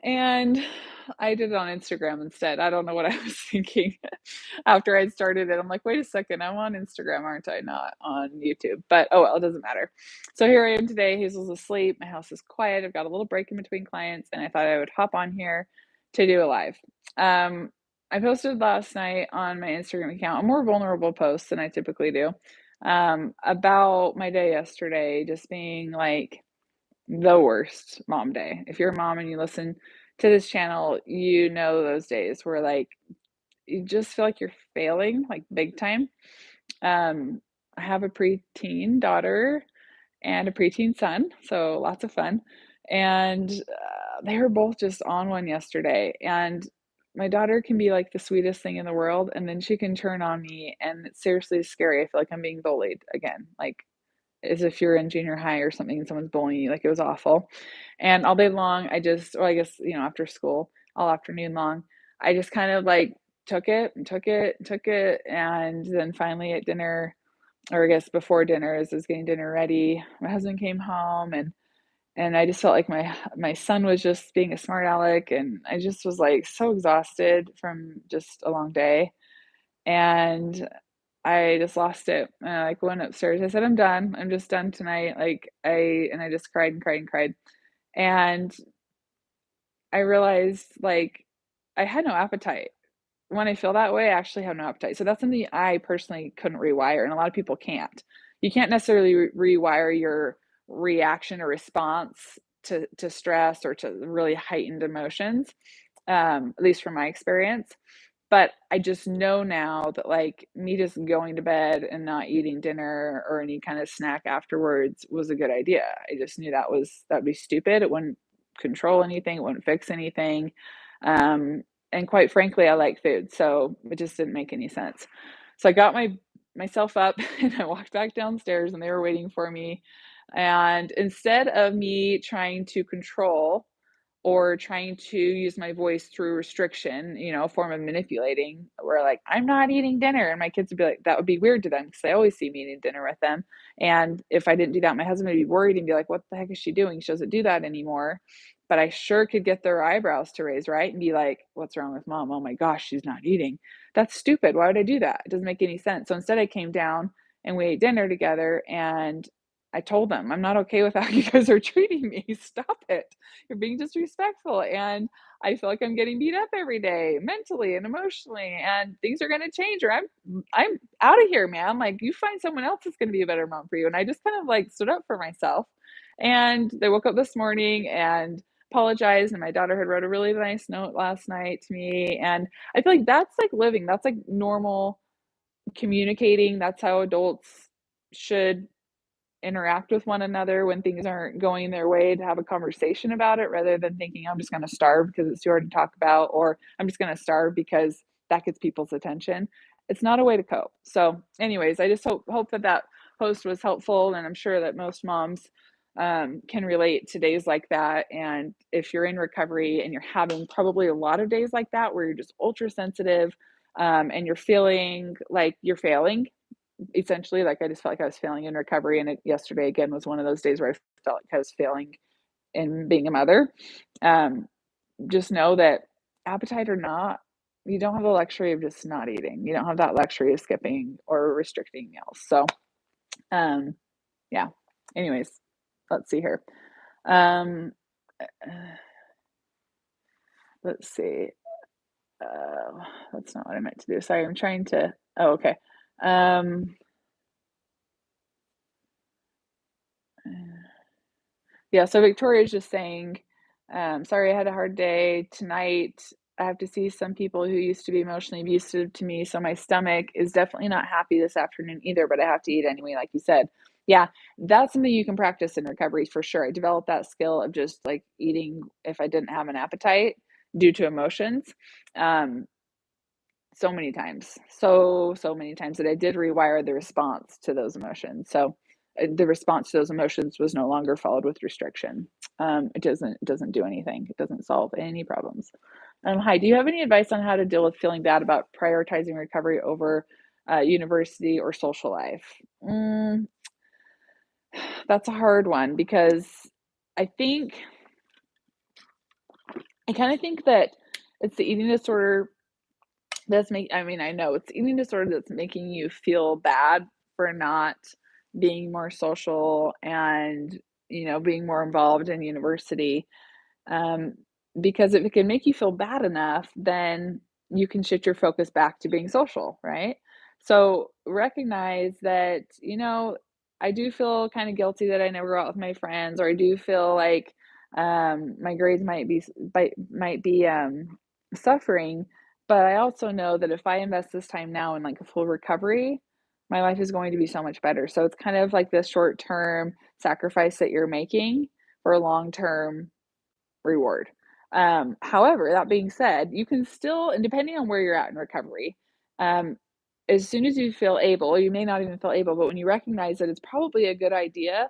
And I did it on Instagram instead. I don't know what I was thinking after I started it. I'm like, wait a second, I'm on Instagram, aren't I? Not on YouTube. But oh well, it doesn't matter. So here I am today. Hazel's asleep. My house is quiet. I've got a little break in between clients, and I thought I would hop on here to do a live. Um, I posted last night on my Instagram account a more vulnerable post than I typically do, about my day yesterday, just being like the worst mom day. If you're a mom and you listen to this channel, you know those days where like you just feel like you're failing, like big time. Um, I have a preteen daughter and a preteen son, so lots of fun. And they were both just on one yesterday. And my daughter can be like the sweetest thing in the world, and then she can turn on me, and it's seriously scary. I feel like I'm being bullied again. Like as if you're in junior high or something and someone's bullying you. Like it was awful. And all day long, or I guess, after school, all afternoon long, I just kind of like took it and took it and took it. And then finally at dinner, or I guess before dinner, as I was getting dinner ready, my husband came home, and I just felt like my son was just being a smart aleck, and I just was like so exhausted from just a long day. And I just lost it. And I like went upstairs. I said, I'm done. I'm just done tonight. I just cried and cried and cried. And I realized like I had no appetite. When I feel that way, I actually have no appetite. So that's something I personally couldn't rewire, and a lot of people can't. You can't necessarily rewire your reaction or response to stress or to really heightened emotions, at least from my experience. But I just know now that like me just going to bed and not eating dinner or any kind of snack afterwards was a good idea. I just knew that'd be stupid. It wouldn't control anything, it wouldn't fix anything. Um, and quite frankly, I like food, so it just didn't make any sense. So I got myself up and I walked back downstairs, and they were waiting for me. And instead of me trying to control or trying to use my voice through restriction, a form of manipulating, where like, I'm not eating dinner. And my kids would be like, that would be weird to them because they always see me eating dinner with them. And if I didn't do that, my husband would be worried and be like, what the heck is she doing? She doesn't do that anymore. But I sure could get their eyebrows to raise, right? And be like, what's wrong with mom? Oh my gosh, she's not eating. That's stupid. Why would I do that? It doesn't make any sense. So instead, I came down and we ate dinner together, and I told them, I'm not okay with how you guys are treating me. Stop it. You're being disrespectful. And I feel like I'm getting beat up every day, mentally and emotionally, and things are going to change, or I'm out of here, man. Like, you find someone else that's going to be a better mom for you. And I just kind of like stood up for myself. And they woke up this morning and apologized, and my daughter had wrote a really nice note last night to me. And I feel like that's like living, that's like normal communicating. That's how adults should interact with one another when things aren't going their way, to have a conversation about it rather than thinking I'm just going to starve because it's too hard to talk about, or I'm just going to starve because that gets people's attention. It's not a way to cope. So anyways, I just hope that post was helpful, and I'm sure that most moms can relate to days like that. And if you're in recovery and you're having probably a lot of days like that where you're just ultra sensitive, and you're feeling like you're failing, essentially, like I just felt like I was failing in recovery. And yesterday again was one of those days where I felt like I was failing in being a mother. Um, just know that, appetite or not, you don't have the luxury of just not eating. You don't have that luxury of skipping or restricting meals. So, um, yeah. Anyways, let's see here. Um, let's see. That's not what I meant to do. Sorry, I'm trying to. Oh, okay. Um, Yeah, so Victoria's just saying, sorry I had a hard day tonight. I have to see some people who used to be emotionally abusive to me, so my stomach is definitely not happy this afternoon either, but I have to eat anyway, like you said. Yeah, that's something you can practice in recovery for sure. I developed that skill of just like eating if I didn't have an appetite due to emotions. Um, so many times, so many times that I did rewire the response to those emotions. So the response to those emotions was no longer followed with restriction. It doesn't do anything. It doesn't solve any problems. Hi, do you have any advice on how to deal with feeling bad about prioritizing recovery over university or social life? That's a hard one because I think I kind of think that it's the eating disorder I mean, I know it's eating disorder that's making you feel bad for not being more social and, being more involved in university. Um, because if it can make you feel bad enough, then you can shift your focus back to being social, right? So recognize that, I do feel kind of guilty that I never go out with my friends, or I do feel like my grades might be suffering. But I also know that if I invest this time now in like a full recovery, my life is going to be so much better. So it's kind of like this short term sacrifice that you're making for a long term reward. However, that being said, you can still, and depending on where you're at in recovery, um, as soon as you feel able, you may not even feel able, but when you recognize that it's probably a good idea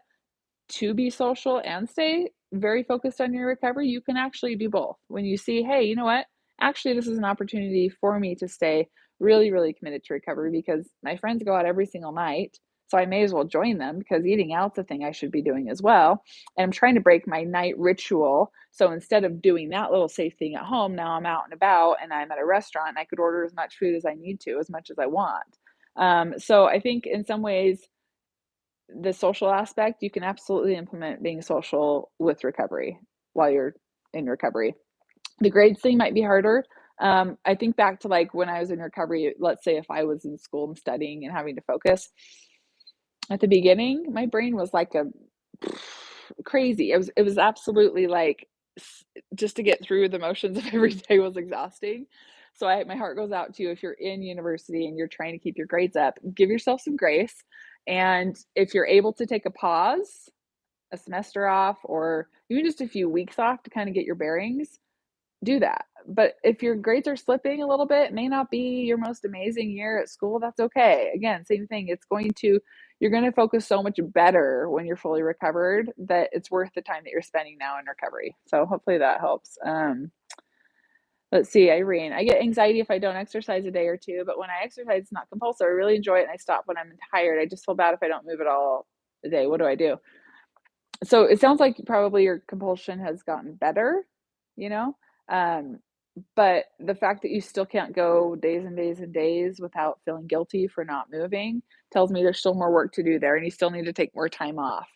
to be social and stay very focused on your recovery, you can actually do both. When you see, hey, you know what? Actually, this is an opportunity for me to stay really, really committed to recovery because my friends go out every single night. So I may as well join them because eating out's a thing I should be doing as well. And I'm trying to break my night ritual. So instead of doing that little safe thing at home, now I'm out and about and I'm at a restaurant and I could order as much food as I need to, as much as I want. So I think in some ways, the social aspect, you can absolutely implement being social with recovery while you're in recovery. The grades thing might be harder. I think back to like when I was in recovery, let's say if I was in school and studying and having to focus at the beginning, my brain was like a crazy. It was absolutely like just to get through the motions of every day was exhausting. So my heart goes out to you if you're in university and you're trying to keep your grades up. Give yourself some grace. And if you're able to take a pause, a semester off, or even just a few weeks off to kind of get your bearings, do that. But if your grades are slipping a little bit, it may not be your most amazing year at school, that's okay. Again, same thing. You're going to focus so much better when you're fully recovered that it's worth the time that you're spending now in recovery. So hopefully that helps. Let's see, Irene. I get anxiety if I don't exercise a day or two, but when I exercise, it's not compulsive. I really enjoy it and I stop when I'm tired. I just feel bad if I don't move at all a day. What do I do? So it sounds like probably your compulsion has gotten better, you know? Um, but the fact that you still can't go days and days and days without feeling guilty for not moving tells me there's still more work to do there and you still need to take more time off.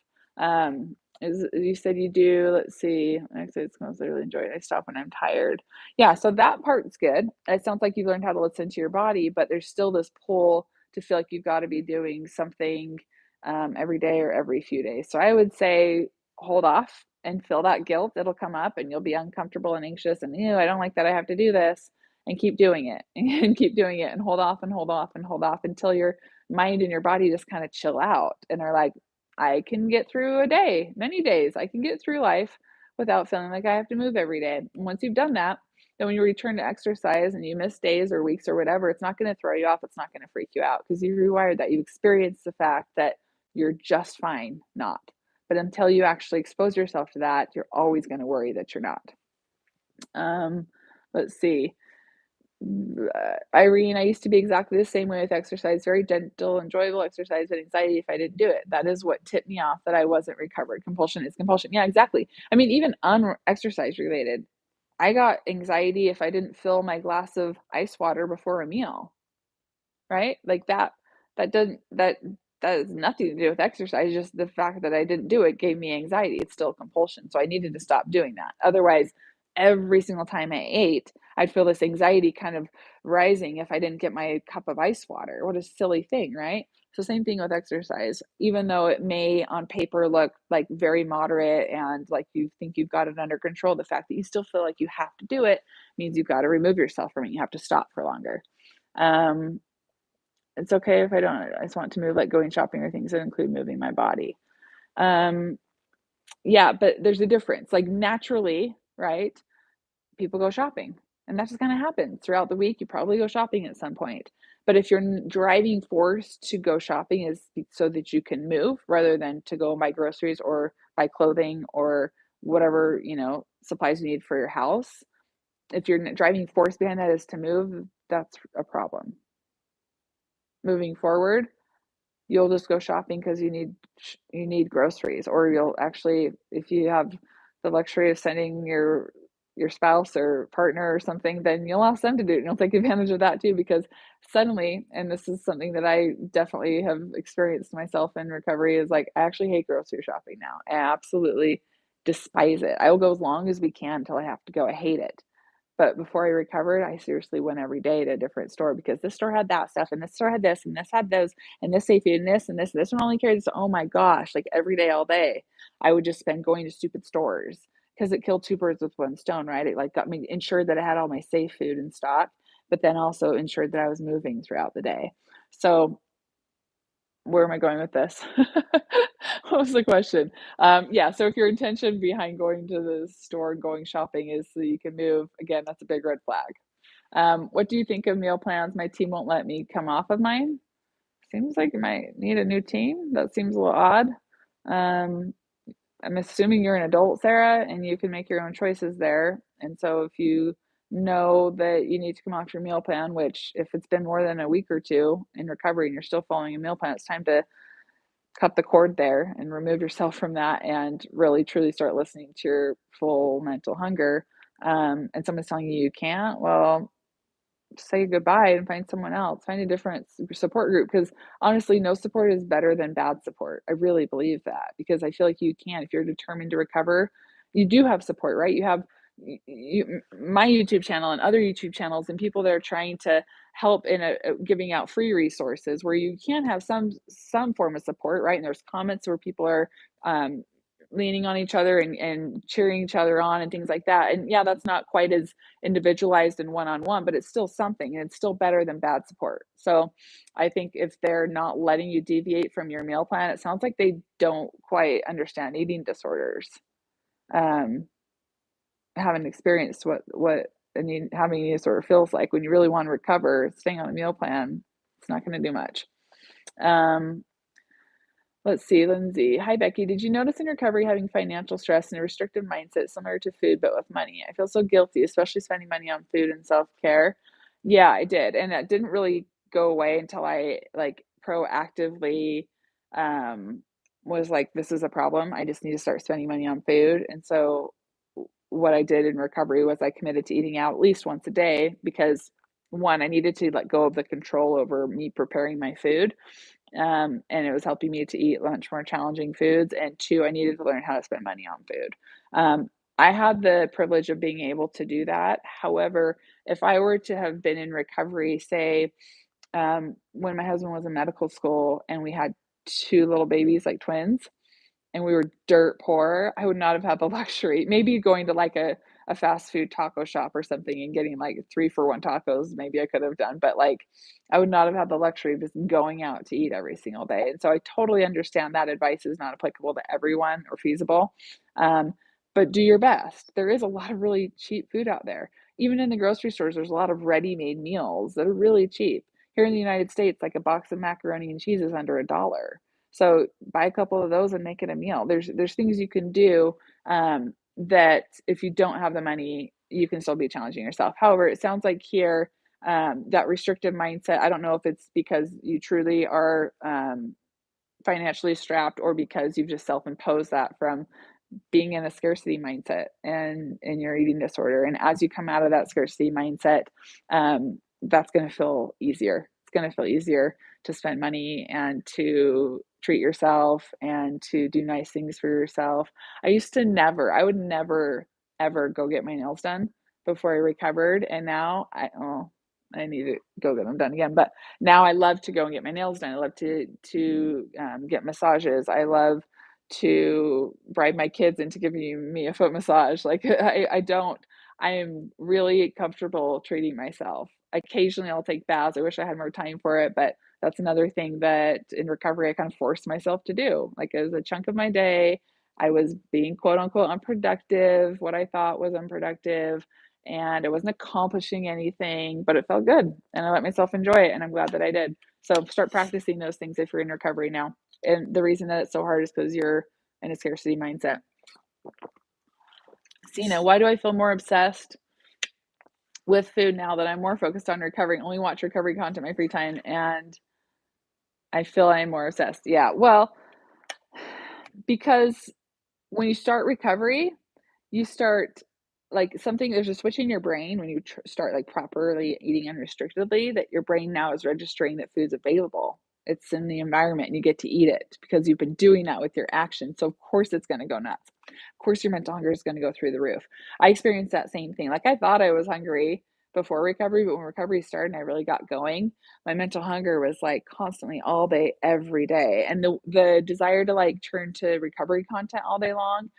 You said you do, let's see, actually, it's most I really enjoy it. I stop when I'm tired. Yeah, so that part's good. It sounds like you've learned how to listen to your body, but there's still this pull to feel like you've got to be doing something every day or every few days. So I would say hold off and feel that guilt. It'll come up and you'll be uncomfortable and anxious and, I don't like that I have to do this, and keep doing it and keep doing it and hold off and hold off and hold off until your mind and your body just kind of chill out and are like, I can get through a day, many days. I can get through life without feeling like I have to move every day. And once you've done that, then when you return to exercise and you miss days or weeks or whatever, it's not going to throw you off. It's not going to freak you out because you've rewired that. You've experienced the fact that you're just fine not. But until you actually expose yourself to that, you're always going to worry that you're not. Um, let's see. Irene, I used to be exactly the same way with exercise, very gentle, enjoyable exercise, but anxiety if I didn't do it. That is what tipped me off that I wasn't recovered. Compulsion is compulsion. Yeah, exactly. I mean, even exercise related, I got anxiety if I didn't fill my glass of ice water before a meal, right? Like that has nothing to do with exercise. Just the fact that I didn't do it gave me anxiety. It's still compulsion. So I needed to stop doing that. Otherwise, every single time I ate, I'd feel this anxiety kind of rising if I didn't get my cup of ice water. What a silly thing, right? So same thing with exercise. Even though it may on paper look like very moderate and like you think you've got it under control, the fact that you still feel like you have to do it means you've got to remove yourself from it. You have to stop for longer. Um, it's okay if I don't. I just want to move, like going shopping or things that include moving my body. Um, yeah, but there's a difference. Like naturally, right? People go shopping, and that just kind of happens throughout the week. You probably go shopping at some point. But if your driving force to go shopping is so that you can move rather than to go and buy groceries or buy clothing or whatever, supplies you need for your house, if your driving force behind that is to move, that's a problem. Moving forward, you'll just go shopping because you need groceries, or you'll actually, if you have the luxury of sending your your spouse or partner or something, then you'll ask them to do it, and you'll take advantage of that too, because suddenly, and this is something that I definitely have experienced myself in recovery, is like, I actually hate grocery shopping now. I absolutely despise it. I will go as long as we can until I have to go. I hate it. But before I recovered, I seriously went every day to a different store because this store had that stuff, and this store had this, and this had those, and this safe food, and this, and this one only carries, oh my gosh, like every day, all day. I would just spend going to stupid stores because it killed two birds with one stone, right? It like got me ensured that I had all my safe food in stock, but then also ensured that I was moving throughout the day. So where am I going with this? What was the question? Yeah, so if your intention behind going to the store and going shopping is so you can move, again, that's a big red flag. What do you think of meal plans? My team won't let me come off of mine. Seems like you might need a new team. That seems a little odd. Um, I'm assuming you're an adult, Sarah, and you can make your own choices there. And so if you know that you need to come off your meal plan, which if it's been more than a week or two in recovery and you're still following a meal plan, it's time to cut the cord there and remove yourself from that and really truly start listening to your full mental hunger. And someone's telling you you can't, well, say goodbye and find someone else, find a different support group, because honestly, no support is better than bad support. I really believe that, because I feel like you can, if you're determined to recover, you do have support, right? You have my YouTube channel and other YouTube channels and people that are trying to help in giving out free resources where you can have some form of support, right? And there's comments where people are um, leaning on each other and cheering each other on and things like that. And yeah, that's not quite as individualized and one-on-one, but it's still something, and it's still better than bad support. So I think if they're not letting you deviate from your meal plan, it sounds like they don't quite understand eating disorders. Um, haven't experienced what having an eating disorder feels like. When you really want to recover, staying on a meal plan, it's not going to do much. Um, Let's see, Lindsay. Hi, Becky. Did you notice in recovery having financial stress and a restrictive mindset similar to food, but with money? I feel so guilty, especially spending money on food and self-care. Yeah, I did. And that didn't really go away until I like proactively um was like, this is a problem. I just need to start spending money on food. And so what I did in recovery was I committed to eating out at least once a day because one, I needed to let go of the control over me preparing my food, and it was helping me to eat much more challenging foods. And two, I needed to learn how to spend money on food. I had the privilege of being able to do that. However, if I were to have been in recovery, say, when my husband was in medical school and we had two little babies, like twins, and we were dirt poor, I would not have had the luxury. Maybe going to like a fast food taco shop or something and getting like 3-for-1 tacos, maybe I could have done, but like I would not have had the luxury of just going out to eat every single day. And so I totally understand that advice is not applicable to everyone or feasible. Um, but do your best. There is a lot of really cheap food out there. Even in the grocery stores, there's a lot of ready-made meals that are really cheap. Here in the United States, like a box of macaroni and cheese is under $1. So buy a couple of those and make it a meal. There's things you can do that if you don't have the money, you can still be challenging yourself. However, it sounds like here that restrictive mindset. I don't know if it's because you truly are financially strapped or because you've just self-imposed that from being in a scarcity mindset and in your eating disorder. And as you come out of that scarcity mindset, that's going to feel easier. It's going to feel easier to spend money and to treat yourself and to do nice things for yourself. I would never, ever go get my nails done before I recovered. And now I need to go get them done again. But now I love to go and get my nails done. I love to get massages. I love to bribe my kids into giving me a foot massage. Like I am really comfortable treating myself. Occasionally I'll take baths. I wish I had more time for it, but that's another thing that in recovery I kind of forced myself to do. Like as a chunk of my day, I was being quote unquote unproductive, what I thought was unproductive, and I wasn't accomplishing anything, but it felt good and I let myself enjoy it. And I'm glad that I did. So start practicing those things if you're in recovery now. And the reason that it's so hard is because you're in a scarcity mindset. Sina, why do I feel more obsessed with food now that I'm more focused on recovery? Only watch recovery content in my free time, and I feel I'm more obsessed. Yeah, well, because when you start recovery, you start like, something there's a switch in your brain when you start, like, properly eating unrestrictedly that your brain now is registering that food's available. It's in the environment and you get to eat it because you've been doing that with your actions, so of course it's gonna go nuts. Of course your mental hunger is gonna go through the roof. I experienced that same thing, like, I thought I was hungry before recovery, but when recovery started and I really got going, my mental hunger was, like, constantly all day, every day, and the desire to, like, turn to recovery content all day long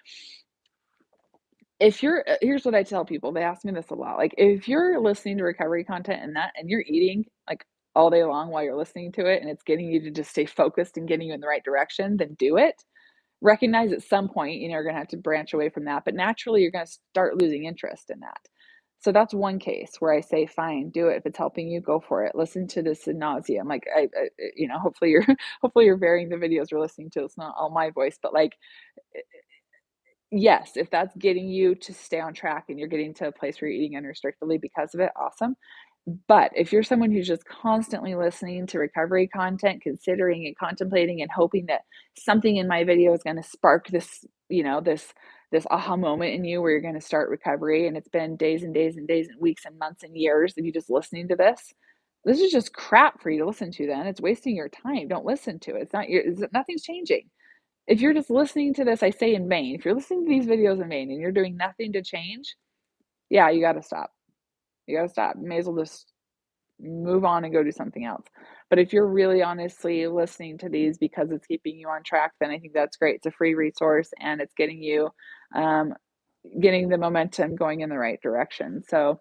if you're here's what I tell people, they ask me this a lot, like, if you're listening to recovery content and you're eating, like, all day long while you're listening to it and it's getting you to just stay focused and getting you in the right direction, then do it. Recognize at some point, you're gonna have to branch away from that, but naturally, you're gonna start losing interest in that. So that's one case where I say, "Fine, do it. If it's helping you, go for it. Listen to this ad nauseam." Like, hopefully you're hopefully you're varying the videos you're listening to. It's not all my voice, but, like, yes, if that's getting you to stay on track and you're getting to a place where you're eating unrestrictedly because of it, awesome. But if you're someone who's just constantly listening to recovery content, considering and contemplating and hoping that something in my video is gonna spark this, this aha moment in you where you're gonna start recovery, and it's been days and days and days and weeks and months and years of you just listening to this is just crap for you to listen to then. It's wasting your time. Don't listen to it. Nothing's changing. If you're just listening to this, I say in vain. If you're listening to these videos in vain and you're doing nothing to change, yeah, you gotta stop. You gotta stop. You may as well just move on and go do something else. But if you're really honestly listening to these because it's keeping you on track, then I think that's great. It's a free resource and it's getting you um, getting the momentum going in the right direction. So,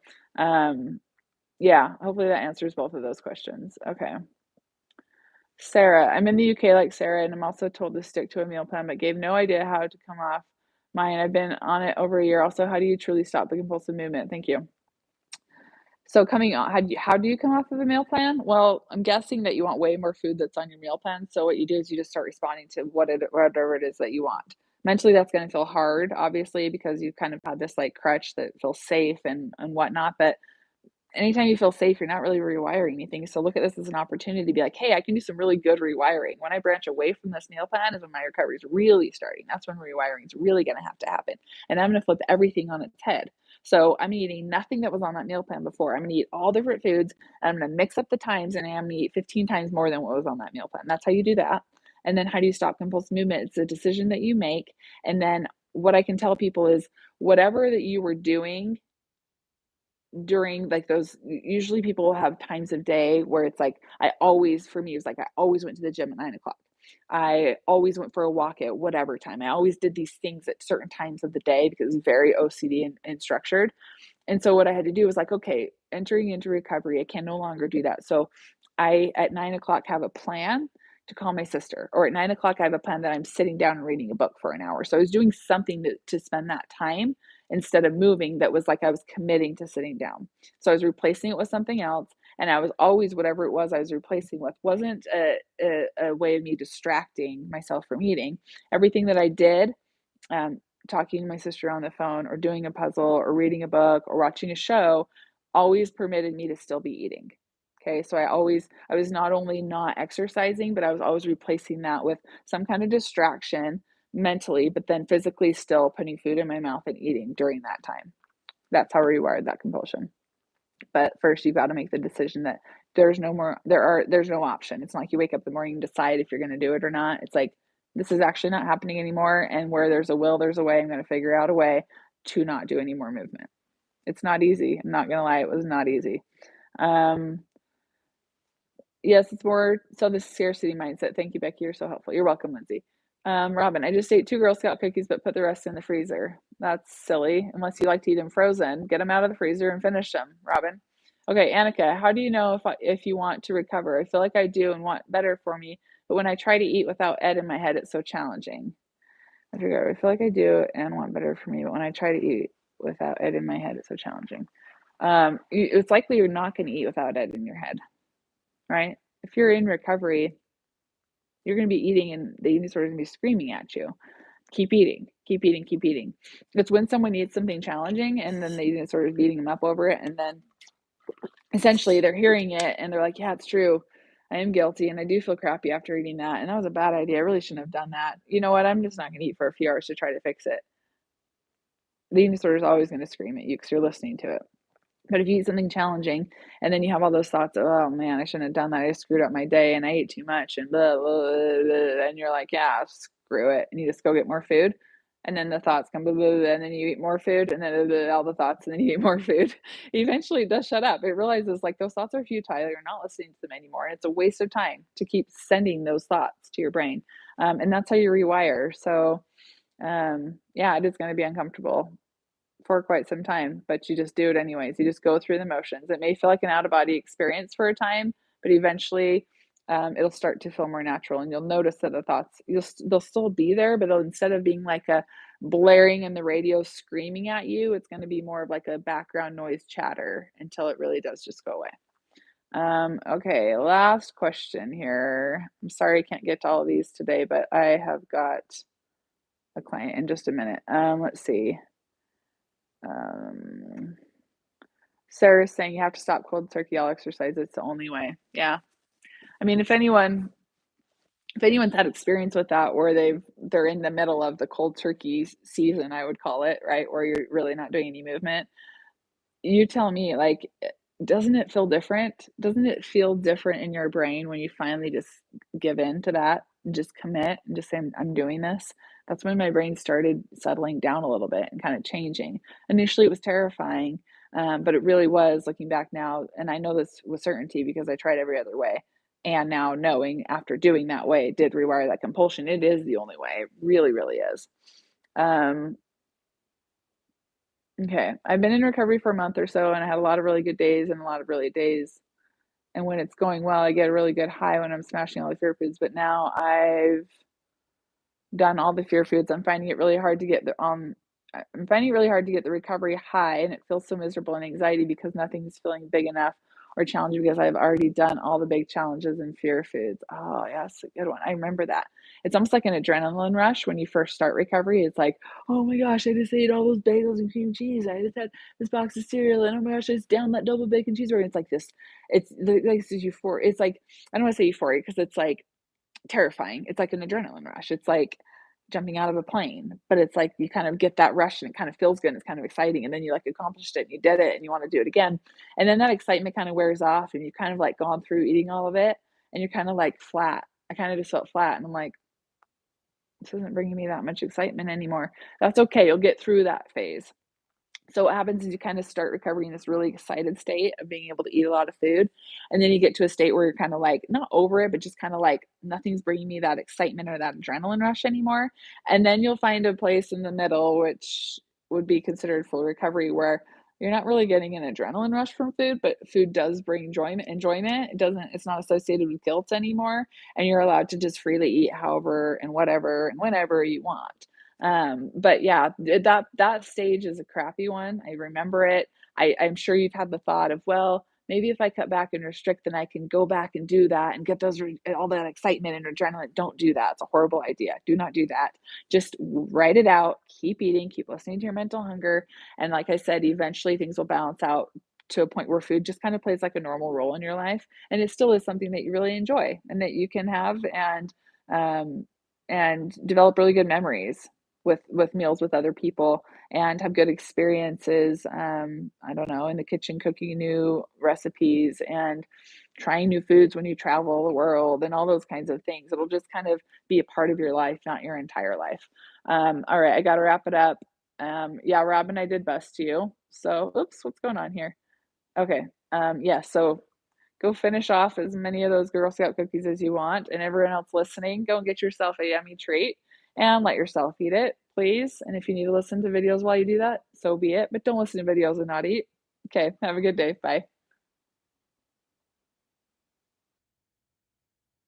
yeah, hopefully that answers both of those questions. Okay. Sarah, I'm in the UK like Sarah, and I'm also told to stick to a meal plan, but gave no idea how to come off mine. I've been on it over a year. Also, how do you truly stop the compulsive movement? Thank you. So coming on, how do you come off of a meal plan? Well, I'm guessing that you want way more food that's on your meal plan. So what you do is you just start responding to whatever it is that you want. Mentally, that's going to feel hard, obviously, because you've kind of had this like crutch that feels safe and whatnot. But anytime you feel safe, you're not really rewiring anything. So look at this as an opportunity to be like, hey, I can do some really good rewiring. When I branch away from this meal plan is when my recovery is really starting. That's when rewiring is really going to have to happen. And I'm going to flip everything on its head. So I'm eating nothing that was on that meal plan before. I'm going to eat all different foods. And I'm going to mix up the times and I'm going to eat 15 times more than what was on that meal plan. That's how you do that. And then how do you stop compulsive movement? It's a decision that you make. And then what I can tell people is whatever that you were doing during, like, those usually people will have times of day where it's like, I always for me, it was like I always went to the gym at 9 o'clock. I always went for a walk at whatever time. I always did these things at certain times of the day because it's very OCD and structured. And so what I had to do was like, okay, entering into recovery, I can no longer do that. So I at 9 o'clock have a plan to call my sister, or at 9 o'clock I have a plan that I'm sitting down and reading a book for an hour. So I was doing something to spend that time instead of moving that was like I was committing to sitting down. So I was replacing it with something else. And I was always, whatever it was I was replacing with, wasn't a way of me distracting myself from eating. Everything that I did, um, talking to my sister on the phone or doing a puzzle or reading a book or watching a show always permitted me to still be eating. Okay, so I was not only not exercising, but I was always replacing that with some kind of distraction mentally, but then physically still putting food in my mouth and eating during that time. That's how I rewired that compulsion. But first you've got to make the decision that there's no option. It's not like you wake up in the morning and decide if you're going to do it or not. It's like this is actually not happening anymore, and where there's a will, there's a way. I'm going to figure out a way to not do any more movement. It's not easy. I'm not going to lie, it was not easy. Um Yes, it's more so the scarcity mindset. Thank you, Becky. You're so helpful. You're welcome, Lindsay. Robin, I just ate 2 Girl Scout cookies, but put the rest in the freezer. That's silly. Unless you like to eat them frozen, get them out of the freezer and finish them, Robin. Okay, Annika, how do you know if you want to recover? I feel like I do and want better for me, but when I try to eat without Ed in my head, it's so challenging. I feel like I do and want better for me, but when I try to eat without Ed in my head, it's so challenging. It's likely you're not going to eat without Ed in your head, right? If you're in recovery, you're going to be eating and the eating disorder is going to be screaming at you. Keep eating, keep eating, keep eating. It's when someone eats something challenging and then the eating disorder is beating them up over it. And then essentially they're hearing it and they're like, yeah, it's true. I am guilty and I do feel crappy after eating that. And that was a bad idea. I really shouldn't have done that. You know what? I'm just not going to eat for a few hours to try to fix it. the eating disorder is always going to scream at you because you're listening to it. But if you eat something challenging and then you have all those thoughts of, oh man, I shouldn't have done that. I screwed up my day and I ate too much and blah, blah, blah, blah, and you're like, yeah, screw it. And you just go get more food. And then the thoughts come, blah, blah, blah, and then you eat more food and then blah, blah, all the thoughts and then you eat more food. Eventually it does shut up. It realizes like those thoughts are futile. You're not listening to them anymore. And it's a waste of time to keep sending those thoughts to your brain. And that's how you rewire. So, yeah, it is going to be uncomfortable for quite some time, but you just do it anyways. You just go through the motions. It may feel like an out of body experience for a time, but eventually it'll start to feel more natural, and you'll notice that the thoughts they'll still be there, but instead of being like a blaring in the radio screaming at you, it's going to be more of like a background noise chatter until it really does just go away. Okay, last question here. I'm sorry I can't get to all of these today, but I have got a client in just a minute. Let's see. Um, Sarah's saying you have to stop cold turkey. I'll exercise. It's the only way. Yeah. I mean, if anyone's had experience with that, where they're in the middle of the cold turkey season, I would call it, right, where you're really not doing any movement, you tell me, like, doesn't it feel different? Doesn't it feel different in your brain when you finally just give in to that and just commit and just say, I'm doing this? That's when my brain started settling down a little bit and kind of changing. Initially, it was terrifying, but it really was looking back now. And I know this with certainty because I tried every other way. And now knowing after doing that way, it did rewire that compulsion. It is the only way. It really, really is. Um, Okay. I've been in recovery for a month or so, and I had a lot of really good days and a lot of really days. And when it's going well, I get a really good high when I'm smashing all the fear foods. But now I've done all the fear foods. I'm finding it really hard to get the recovery high, and it feels so miserable and anxiety because nothing is feeling big enough or challenging because I've already done all the big challenges in fear foods. Oh, yeah, that's a good one. I remember that. It's almost like an adrenaline rush when you first start recovery. It's like, oh my gosh, I just ate all those bagels and cream cheese. I just had this box of cereal, and oh my gosh, I just downed that double bacon cheeseburger. It's like this. It's like this is euphoria. It's like I don't want to say euphoria because it's like terrifying. It's like an adrenaline rush. It's like jumping out of a plane, but it's like you kind of get that rush and it kind of feels good and it's kind of exciting. And then you like accomplished it and you did it and you want to do it again. And then that excitement kind of wears off and you kind of like gone through eating all of it and you're kind of like flat. I kind of just felt flat and I'm like, this isn't bringing me that much excitement anymore. That's okay. You'll get through that phase. So what happens is you kind of start recovering in this really excited state of being able to eat a lot of food. And then you get to a state where you're kind of like, not over it, but just kind of like nothing's bringing me that excitement or that adrenaline rush anymore. And then you'll find a place in the middle, which would be considered full recovery, where you're not really getting an adrenaline rush from food, but food does bring enjoyment. It's not associated with guilt anymore. And you're allowed to just freely eat however and whatever and whenever you want. But yeah, that stage is a crappy one. I remember it. I'm sure you've had the thought of, well, maybe if I cut back and restrict, then I can go back and do that and get all that excitement and adrenaline. Don't do that. It's a horrible idea. Do not do that. Just write it out, keep eating, keep listening to your mental hunger. And like I said, eventually things will balance out to a point where food just kind of plays like a normal role in your life. And it still is something that you really enjoy and that you can have um, and develop really good memories with meals with other people and have good experiences. I don't know, in the kitchen cooking new recipes and trying new foods when you travel the world and all those kinds of things. It'll just kind of be a part of your life, not your entire life. All right, I got to wrap it up. Yeah, Robin, I did bust you. So, oops, what's going on here? Okay. Yeah, so go finish off as many of those Girl Scout cookies as you want. And everyone else listening, go and get yourself a yummy treat and let yourself eat it, please. And if you need to listen to videos while you do that, so be it. But don't listen to videos and not eat. Okay, have a good day. Bye.